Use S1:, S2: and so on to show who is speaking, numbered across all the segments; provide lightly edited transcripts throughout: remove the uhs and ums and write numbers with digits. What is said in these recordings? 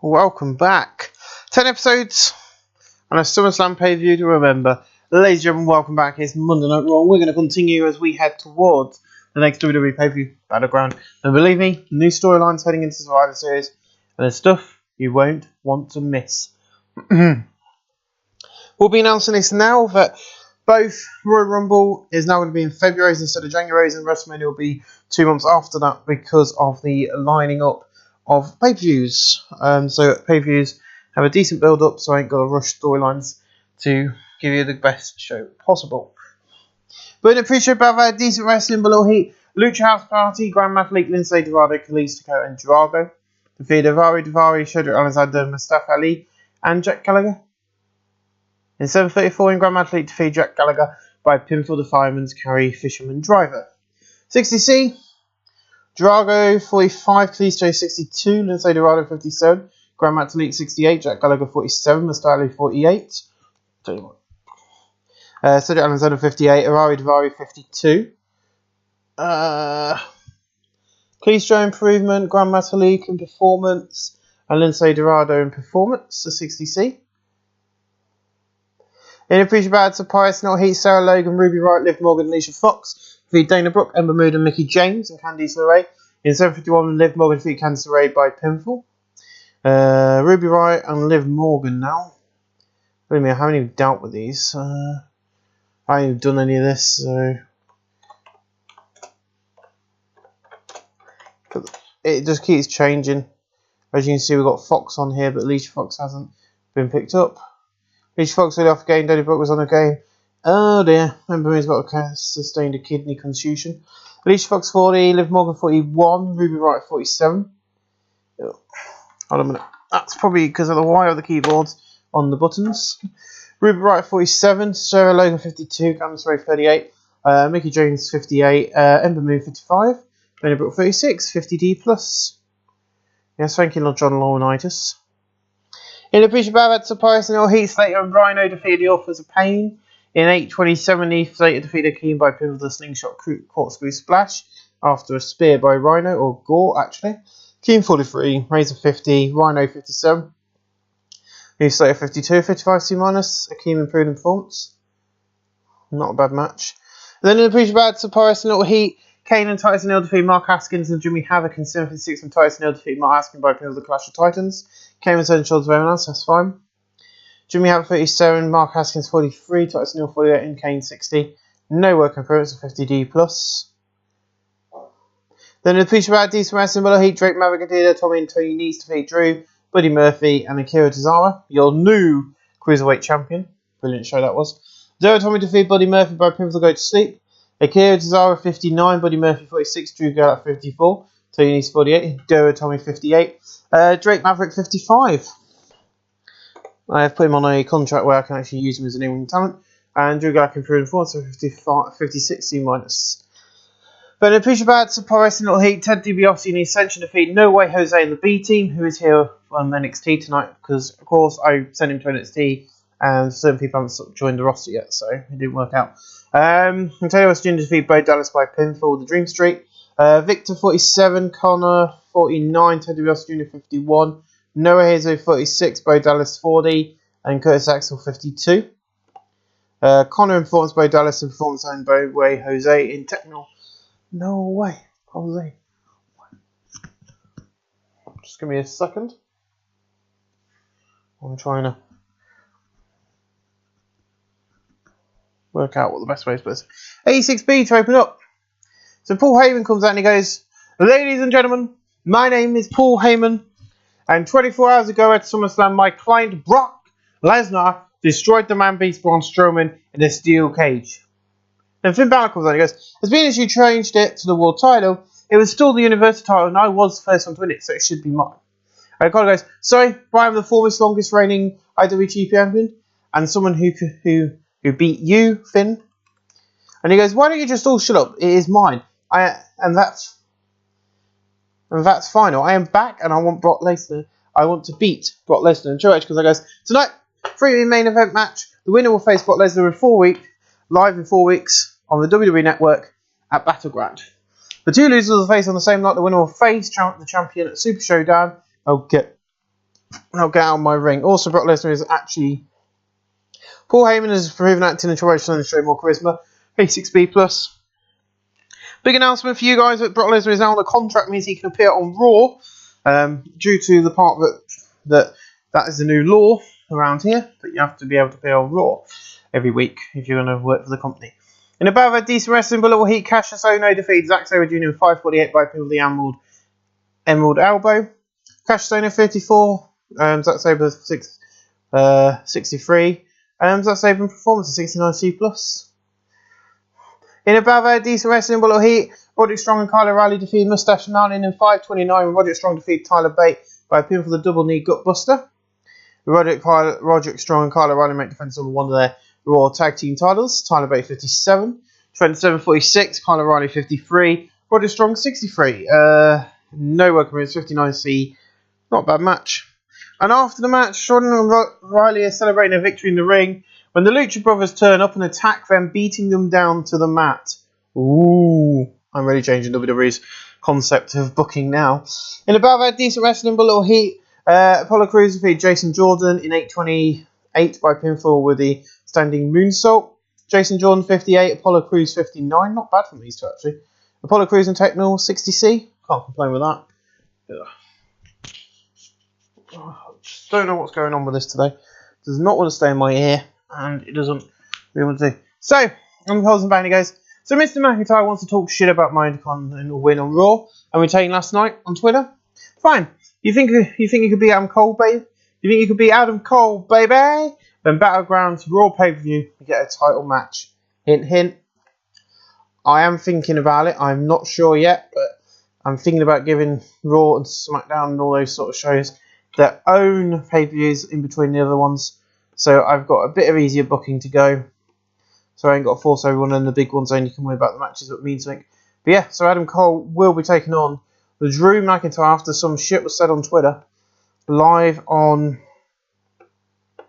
S1: Welcome back. 10 episodes and a SummerSlam pay-per-view to remember. Ladies and gentlemen, welcome back. It's Monday Night Raw. We're going to continue as we head towards the next WWE pay-per-view, Battleground. And believe me, new storylines heading into Survivor Series, and there's stuff you won't want to miss. We'll be announcing this now that both Royal Rumble is now going to be in February instead of January, and WrestleMania will be 2 months after that because of the lining up of pay-per-views. So pay-per-views have a decent build-up, so I ain't got to rush storylines to give you the best show possible. But appreciate about that decent wrestling below heat. Lucha House Party, Grandmaster League, Lindsay Dorado, Kalisto, and Drago defeated Davari, Shedrick Alexander, Mustafa Ali, and Jack Gallagher. In 7:34 in Grandmaster League, defeated Jack Gallagher by pinfall to Fireman's Carry Fisherman Driver. 60C. Drago 45, Kalisto 62, Lindsay Dorado 57, Grandmaster League 68, Jack Gallagher 47, Mustafa Ali 48. Tell you what. Cedric Alexander 58, Davari 52. Kalisto improvement, Grandmaster League in performance, and Lindsay Dorado in performance, the 60C. In appreciation bad surprise, not Heat, Sarah Logan, Ruby Wright, Liv Morgan, Alicia Fox defeat Dana Brooke, Ember Moon, and Mickie James, and Candice LeRae. In 7:51, Liv Morgan defeat Candice LeRae by pinfall. Ruby Wright and Liv Morgan now. Wait a minute, I haven't even dealt with these. I haven't even done any of this, so it just keeps changing. As you can see, we've got Fox on here, but Alicia Fox hasn't been picked up. Alicia Fox was off again, Dana Brooke was on a game. Oh dear, Ember Moon's sustained a kidney contusion. Alicia Fox 40, Liv Morgan 41, Ruby Wright 47. Hold on a minute. That's probably because of the wire of the keyboards on the buttons. Ruby Wright 47, Sarah Logan 52, Candice LeRae 38, Mickie James 58, Ember Moon 55, Dana Brooke 36, 50D plus. Yes, thank you, Lord John Laurinaitis. In appreciation of that surprise, Heath Slater and Rhino defeated the Authors of Pain. In 8:27, Heath Slater defeated Keen by pinfall the slingshot corkscrew splash after a spear by Rhino, or Gore actually. Keen 43, Razor 50, Rhino 57, Heath Slater 52, 55 C minus, a Keen improved in performance. Not a bad match. And then in the appreciation bad surprise, Heat, Kane and Tyson Hill defeat Mark Haskins and Jimmy Havoc in 7:56 and Tyson Hill defeat Mark Haskins by pinfall the Clash of Titans. Kane was 7 shots of everyone else, that's fine. Jimmy Havoc 37, Mark Haskins 43, Tyson Hill 48, and Kane 60. No work improvements of 50D plus. Then in the feature about decent wrestling, below Heat, Drake Maverick, Adida, Tommy and Tony Nese defeat Drew, Buddy Murphy, and Akira Tozawa, your new Cruiserweight champion. Brilliant show that was. Zero Tommy defeat Buddy Murphy by pinfall go to sleep. Akira Tozawa 59, Buddy Murphy 46, Drew Gallagher 54, Tony Nese 48, Duro Tommy 58, Drake Maverick 55. I have put him on a contract where I can actually use him as an in-ring talent. And Drew Gallagher improved in form, so 56 C minus. But in appreciation bad surprise, Little Heat, Ted DiBiase in the Ascension defeat No Way Jose in the B team, who is here on NXT tonight, because of course I sent him to NXT and certain people haven't joined the roster yet, so it didn't work out. Antonio West Jr. defeat Bo Dallas by pinfall, the Dream Street. Victor 47, Connor 49, Ted DiBiase Jr. 51. Noah Hazo 46, Bo Dallas 40, and Curtis Axel 52. Connor in performance, Bo Dallas in performance, and Bo Way Jose in technical. No way, Jose. Just give me a second. I'm trying to work out what the best way is. 86B to open up. So Paul Heyman comes out and he goes, "Ladies and gentlemen, my name is Paul Heyman. And 24 hours ago at SummerSlam, my client Brock Lesnar destroyed the man-beast Braun Strowman in a steel cage." Then Finn Balor comes on and he goes, "As being as you changed it to the world title, it was still the Universal title and I was the first one to win it, so it should be mine." And Connor goes, "Sorry, but I'm the former longest reigning IWGP champion and someone who beat you, Finn." And he goes, "Why don't you just all shut up? It is mine. And that's fine. I am back and I want Brock Lesnar. I want to beat Brock Lesnar." And Joe Edge, because I goes, "Tonight, 3 main event match. The winner will face Brock Lesnar in 4 weeks, live in 4 weeks on the WWE Network at Battleground. The two losers will face on the same night. The winner will face the champion at Super Showdown. Okay. I'll get out of my ring. Also, Brock Lesnar is actually... Paul Heyman has proven acting and traditional and show more charisma. 86B+. Big announcement for you guys that Brock Lesnar is now on the contract, means he can appear on Raw. Due to the part that is the new law around here, but you have to be able to appear on Raw every week if you're going to work for the company. In a battle of decent wrestling, but little heat, Cassius Ohno defeated Zack Sabre Jr. in 5:48 by pin with the Emerald Elbow. Cassius Ohno 54, Zack Sabre 63, Zack Sabre Performance 69C+. In a battle of decent wrestling, but little heat, Roderick Strong and Kyle O'Reilly defeated Mustache Mountain in 5:29 when Roderick Strong defeated Tyler Bate by a pin for the double knee gutbuster. Roderick Strong and Kyle O'Reilly make defense on one of their Raw Tag Team titles. Tyler Bate 57, 27-46, Kyle O'Reilly 53, Roderick Strong 63. No work moves 59C. Not a bad match. And after the match, Jordan and Riley are celebrating a victory in the ring when the Lucha Brothers turn up and attack them, beating them down to the mat. Ooh, I'm really changing WWE's concept of booking now. In a battle of decent wrestling, but little heat, Apollo Crews defeated Jason Jordan in 8:28 by pinfall with the standing moonsault. Jason Jordan 58, Apollo Crews 59. Not bad from these two actually. Apollo Crews and Techno 60C. Can't complain with that. Just don't know what's going on with this today. Does not want to stay in my ear, and it doesn't really want to. So, I'm Pels and Bandy guys. So Mr. McIntyre wants to talk shit about my Intercontinental win on Raw and retain last night on Twitter. Fine. You think you could beat Adam Cole, babe? You think you could beat Adam Cole, baby? Then Battlegrounds Raw pay-per-view, you get a title match. Hint, hint. I am thinking about it. I'm not sure yet, but I'm thinking about giving Raw and SmackDown and all those sort of shows their own pay-per-views in between the other ones. So I've got a bit of easier booking to go. So I ain't got to force everyone, and the big ones only can worry about the matches that mean something. But yeah, so Adam Cole will be taking on the Drew McIntyre after some shit was said on Twitter. Live on... I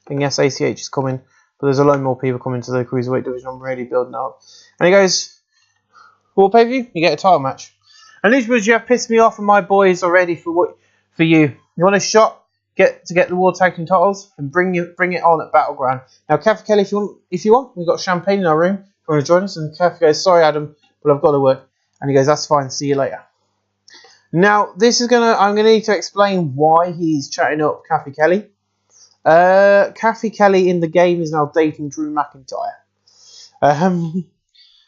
S1: think yes, ACH is coming. But there's a lot more people coming to the Cruiserweight division. I'm really building up. And he goes, Raw pay-per-view, you get a title match. And these words, you have pissed me off and my boys already for you. You want a shot? Get the World Tag Team titles and bring it on at Battleground. Now, Kathy Kelly, if you want, we've got champagne in our room. If you want to join us, and Kathy goes, sorry, Adam, but I've got to work. And he goes, that's fine. See you later. Now, I'm gonna need to explain why he's chatting up Kathy Kelly. Kathy Kelly in the game is now dating Drew McIntyre.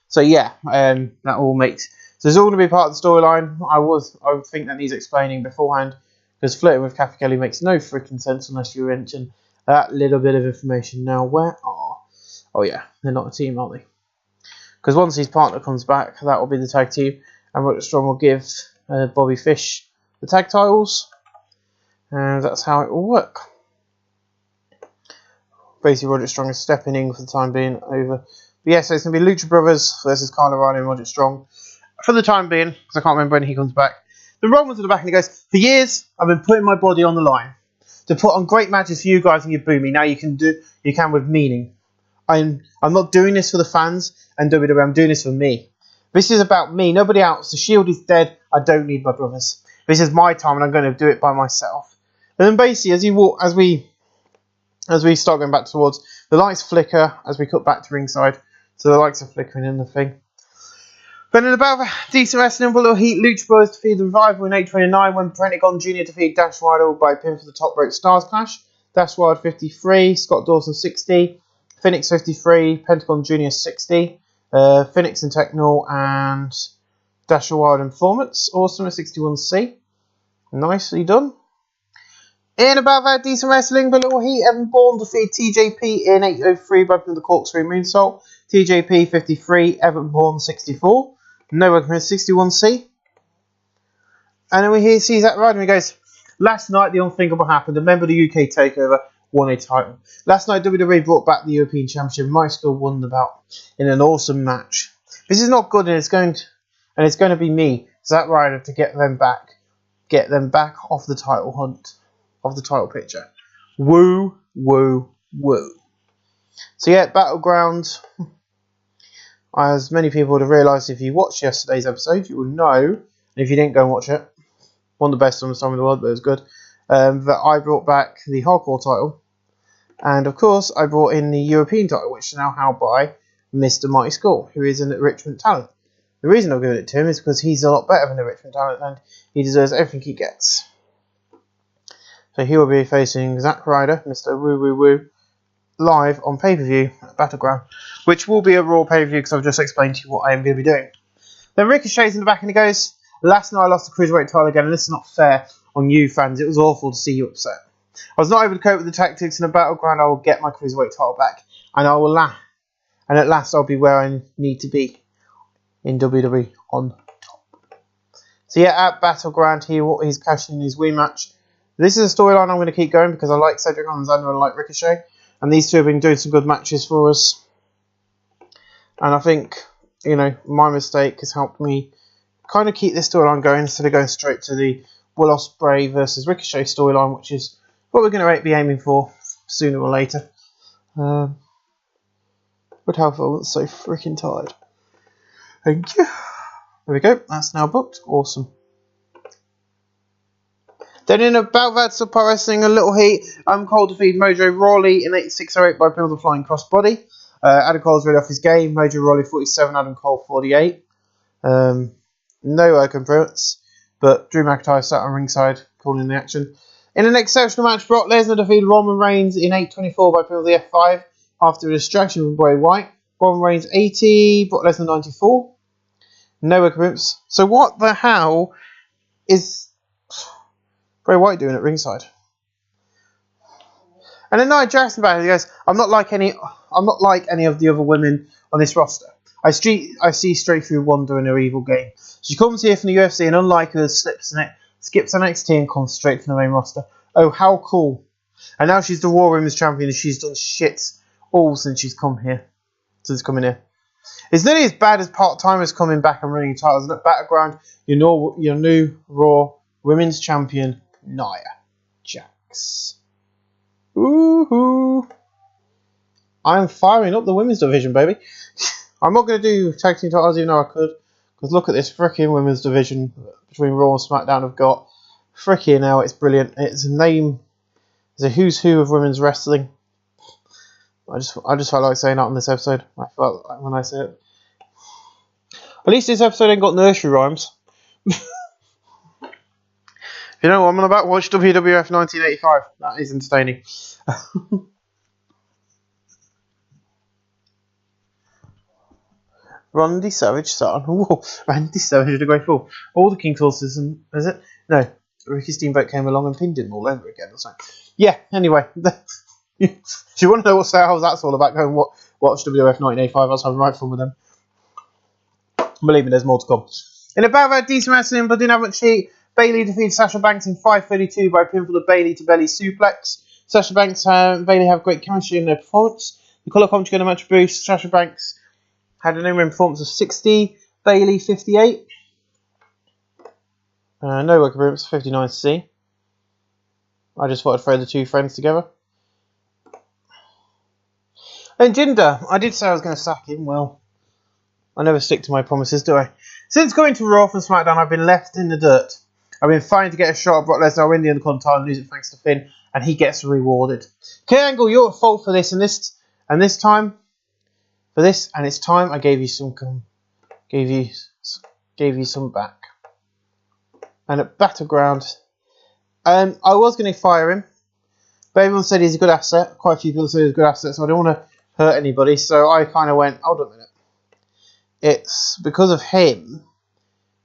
S1: So yeah, that all makes. So it's all going to be part of the storyline. I think that needs explaining beforehand. Because flirting with Kathy Kelly makes no freaking sense unless you mention that little bit of information. Now, where are... Oh, yeah, they're not a team, aren't they? Because once his partner comes back, that will be the tag team. And Roderick Strong will give Bobby Fish the tag titles. And that's how it will work. Basically, Roderick Strong is stepping in for the time being over. But yeah, so it's going to be Lucha Brothers versus Kyle O'Reilly and Roderick Strong. For the time being, because I can't remember when he comes back. The Romans at the back and he goes, for years, I've been putting my body on the line to put on great matches for you guys and you boo me. Now you can with meaning. I'm not doing this for the fans and WWE. I'm doing this for me. This is about me, nobody else. The Shield is dead. I don't need my brothers. This is my time and I'm going to do it by myself. And then basically, as we start going back towards, the lights flicker as we cut back to ringside. So the lights are flickering in the thing. Then in about decent wrestling, but little heat, Lucha Brothers defeated the Revival in 8:29 when Pentagon Jr. defeated Dash Wilder by pin for the Top Rope Stars Clash. Dash Wilder 53, Scott Dawson 60, Phoenix 53, Pentagon Jr. 60, Phoenix and Techno and Dash Wilder and Performance. Awesome at 61C. Nicely done. In about that decent wrestling, but little heat, Evan Bourne defeated TJP in 8:03 by pin the Corkscrew Moonsault. TJP 53, Evan Bourne 64. No one can 61C. And then we see Zack Ryder and he goes, last night the unthinkable happened. A member of the UK TakeOver won a title. Last night WWE brought back the European Championship. Mike still won the belt in an awesome match. This is not good and it's going to be me, Zack Ryder, to get them back off the title hunt, off the title picture. Woo, woo, woo. So yeah, Battleground. As many people would have realised if you watched yesterday's episode, you will know. And if you didn't, go and watch it. One of the best on the song in the world, but it was good. that I brought back the hardcore title. And of course, I brought in the European title, which is now held by Mr. Mighty Skull, who is an enrichment talent. The reason I've given it to him is because he's a lot better than an enrichment talent and he deserves everything he gets. So he will be facing Zack Ryder, Mr. Woo Woo Woo, live on pay-per-view at Battleground, which will be a Raw pay-per-view because I've just explained to you what I am going to be doing. Then Ricochet's in the back and he goes, last night I lost the Cruiserweight title again and this is not fair on you fans. It was awful to see you upset. I was not able to cope with the tactics in a Battleground. I will get my Cruiserweight title back and I will laugh. And at last I'll be where I need to be in WWE on top. So yeah, at Battleground he's cashing in his rematch. This is a storyline I'm going to keep going because I like Cedric Alexander and I like Ricochet. And these two have been doing some good matches for us. And I think, you know, my mistake has helped me kind of keep this storyline going instead of going straight to the Will Ospreay versus Ricochet storyline, which is what we're going to be aiming for sooner or later. Good health, I wasn't so freaking tired. Thank you. There we go, that's now booked. Awesome. Then in about that Super Wrestling, a little heat. Cole defeated Mojo Rawley in 8608 by pin with a flying crossbody. Adam Cole's ready off his game. Mojo Rawley 47, Adam Cole 48. No complaints, but Drew McIntyre sat on ringside calling the action. In an exceptional match, Brock Lesnar defeated Roman Reigns in 824 by pin with the F5 after a distraction from Bray Wyatt. Roman Reigns 80, Brock Lesnar 94. No complaints. So what the hell is Bray Wyatt doing at ringside? And then Nia Jackson back, he goes, I'm not like any of the other women on this roster. I see straight through Wanda and her evil game. She comes here from the UFC and unlike her, skips NXT and comes straight from the main roster. Oh, how cool. And now she's the Raw Women's Champion and she's done shit all since she's come here. Since coming here. It's nearly as bad as part-timers coming back and winning titles. At Battleground, your new Raw Women's Champion, Nia Jax. Woohoo! I'm firing up the women's division, baby. I'm not going to do tag team titles even though I could. Because look at this freaking women's division between Raw and SmackDown I've got. Freaking hell, it's brilliant. It's a who's who of women's wrestling. I just felt like saying that on this episode. I felt like when I say it. At least this episode ain't got nursery rhymes. You know what I'm on about? Watch WWF 1985. That is entertaining. Randy Savage son. Whoa, Randy Savage did a great fall. All the King Sources, is it? No. Ricky Steamboat came along and pinned him all over again or something. Yeah, anyway. If you want to know what the hell that's all about, go and watch WWF 1985. I was having right fun with them. Believe me, there's more to come. In about that decent wrestling, but didn't have much heat. Bayley defeated Sasha Banks in 5:32 by pinfall of Bayley to belly suplex. Sasha Banks and Bayley have great chemistry in their performance. The colour commentary got a match boost. Sasha Banks had an in-ring performance of 60. Bayley 58. No work appearance 59C. I just thought I'd throw the two friends together. And Jinder, I did say I was going to sack him. Well, I never stick to my promises, do I? Since going to Raw from SmackDown, I've been left in the dirt. I've been fighting to get a shot at Brock Lesnar, win the Intercontinental and lose it thanks to Finn, and he gets rewarded. Kurt Angle, you're at fault for this, and it's time I gave you some back. And at Battleground, I was going to fire him, but everyone said he's a good asset. Quite a few people said he's a good asset, so I don't want to hurt anybody. So I kind of went, hold on a minute. It's because of him.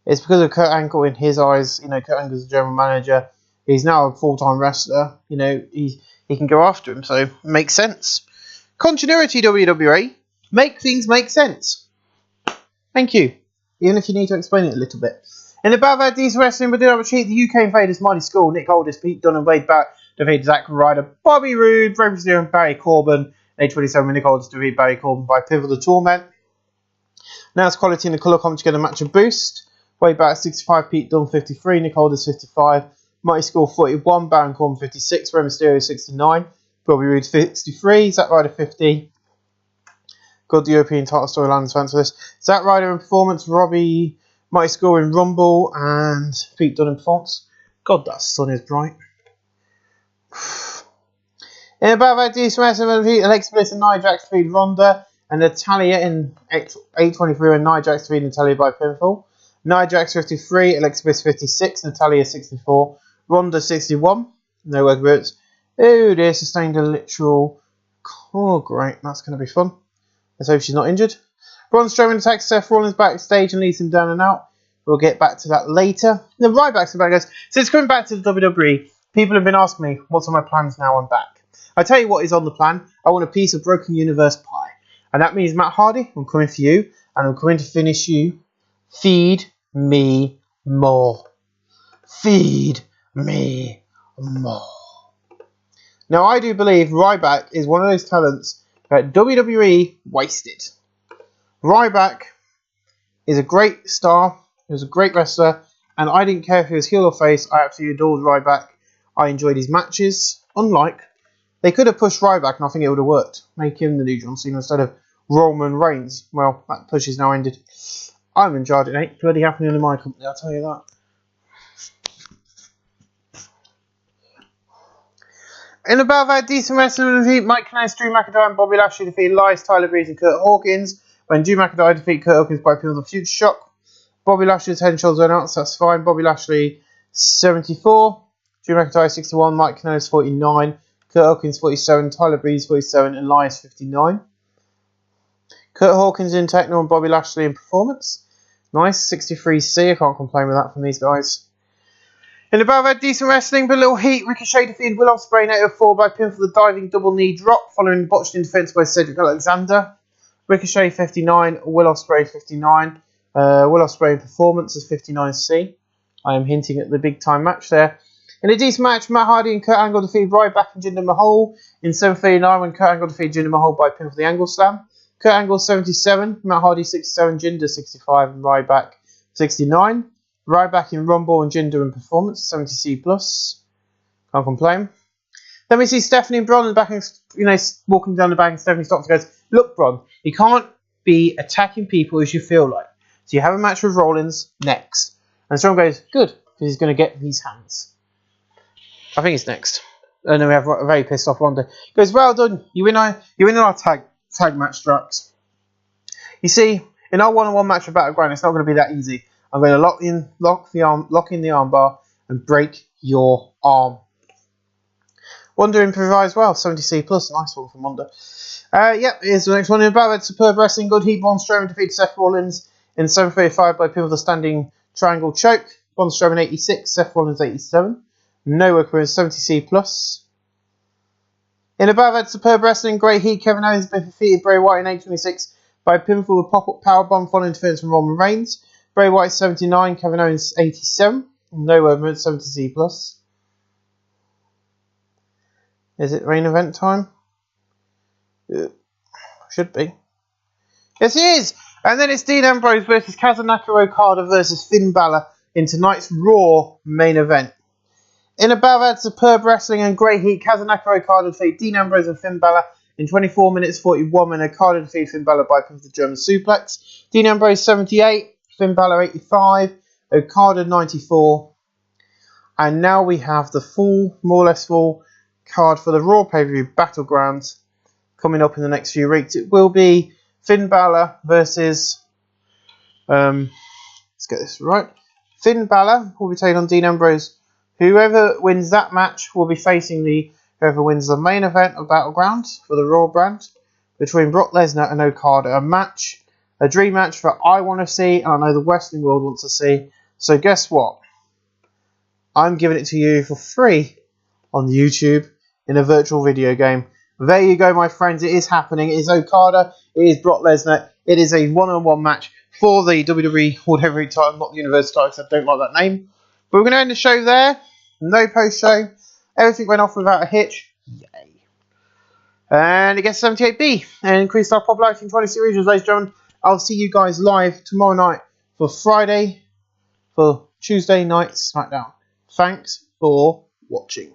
S1: It's because of Kurt Angle in his eyes. You know, Kurt Angle's the general manager. He's now a full-time wrestler. You know, he can go after him, so it makes sense. Continuity, WWE. Make things make sense. Thank you. Even if you need to explain it a little bit. In the Battle of Decent Wrestling, we did have a cheat. The UK invaders, Mighty Skull, Nick Aldis, Pete Dunne, and Wade Barrett defeated Zack Ryder, Bobby Roode, Rey Mysterio, and Barry Corbin. 8:27, Nick Aldis defeated Barry Corbin by Pivot the Torment. Now it's quality in the colour commentary get a match of boost. Wade Barrett 65, Pete Dunne 53, Nick Aldis 55, Mighty Skull 41, Baron Corbin 56, Rey Mysterio 69, Bobby Roode 63, Zack Ryder 50. Got the European title storyline fans for this. Zack Ryder in performance, Mighty Skull in Rumble, and Pete Dunne in performance. God, that sun is bright. In above that, summerslam defeat Alexa Bliss and Nia Jax defeat Ronda and Natalya in 8:23 and Nia Jax defeat Natalya by pinfall. Nia Jax 53, Alexa Bliss 56, Natalya 64, Ronda 61. No words. Oh dear, sustained a literal. Oh great, that's going to be fun. Let's hope she's not injured. Braun Strowman attacks Seth Rollins backstage and leads him down and out. We'll get back to that later. The Ryback's back, guys. Since coming back to the WWE, people have been asking me what's on my plans now I'm back. I tell you what is on the plan. I want a piece of Broken Universe pie. And that means, Matt Hardy, I'm coming for you. And I'm coming to finish you. Feed me more. Feed me more. Now, I do believe Ryback is one of those talents that WWE wasted. Ryback is a great star. He was a great wrestler. And I didn't care if he was heel or face. I absolutely adored Ryback. I enjoyed his matches. Unlike, they could have pushed Ryback and I think it would have worked. Make him the new John Cena instead of Roman Reigns. Well, that push is now ended. I'm in charge. It ain't bloody happening in my company, I'll tell you that. In about that, decent wrestling defeat, Mike Kanellis, Drew McIntyre and Bobby Lashley defeat Elias, Tyler Breeze and Kurt Hawkins. When Drew McIntyre defeat Kurt Hawkins by pinfall, the Future Shock. Bobby Lashley's head and shoulders went out, so that's fine. Bobby Lashley 74, Drew McIntyre 61, Mike Kanellis 49, Kurt Hawkins 47, Tyler Breeze 47, and Elias 59. Kurt Hawkins in techno and Bobby Lashley in performance. Nice, 63C, I can't complain with that from these guys. In above that, decent wrestling, but a little heat. Ricochet defeated Will Ospreay in 8:04 by pinfall the diving double knee drop, following botched interference by Cedric Alexander. Ricochet 59, Will Ospreay 59. Will Ospreay in performance is 59C. I am hinting at the big time match there. In a decent match, Matt Hardy and Kurt Angle defeated Ryback and Jinder Mahal in 7:39 when Kurt Angle defeated Jinder Mahal by pinfall the Angle Slam. Kurt Angle 77, Matt Hardy 67, Jinder 65 and Ryback 69. Ryback in Rumble and Jinder in performance, 70C+. Can't complain. Then we see Stephanie and Braun in the back, walking down the back, and Stephanie stops and goes, "Look, Braun, you can't be attacking people as you feel like. So you have a match with Rollins next." And Strong goes, "Good, because he's going to get these hands." I think it's next. And then we have a very pissed off Ronda. He goes, "Well done, you win our tag match, Drax. You see, in our one-on-one match with Battleground, it's not going to be that easy. I'm going to lock in the armbar and break your arm." Wanda improvised well, 70C+, nice one from Wanda. Here's the next one. In about Superb Wrestling, Good Heat, Braun Strowman defeated Seth Rollins in 7:35 by pinfall the standing triangle choke. Braun Strowman 86, Seth Rollins 87. No work with 70C+. In above that, Superb Wrestling, Great Heat, Kevin Owens defeated Bray Wyatt in 8:26 by pinfall with pop-up powerbomb following interference from Roman Reigns. Bray Wyatt 79, Kevin Owens 87. No movement, 70C+. Is it main event time? Should be. Yes, it is! And then it's Dean Ambrose versus Kazunaka Okada versus Finn Balor in tonight's Raw main event. In above that, Superb Wrestling and Great Heat, Kazunaka Okada defeat Dean Ambrose and Finn Balor in 24 minutes 41 when Okada defeated Finn Balor by pinfall the German suplex. Dean Ambrose 78, Finn Balor 85, Okada 94. And now we have the more or less full card for the Raw pay-per-view Battleground coming up in the next few weeks. It will be Finn Balor versus... let's get this right. Finn Balor will be taking on Dean Ambrose. Whoever wins that match will be facing whoever wins the main event of Battleground for the Raw brand between Brock Lesnar and Okada. A dream match that I want to see and I know the wrestling world wants to see. So guess what? I'm giving it to you for free on YouTube in a virtual video game. There you go, my friends. It is happening. It is Okada. It is Brock Lesnar. It is a one-on-one match for the WWE World Heavyweight title, not the Universal title, because I don't like that name. But we're going to end the show there. No post-show. Everything went off without a hitch. Yay. And it gets 78B. And increased our popularity in 26 regions, ladies and gentlemen. I'll see you guys live tomorrow night for Tuesday night SmackDown. Thanks for watching.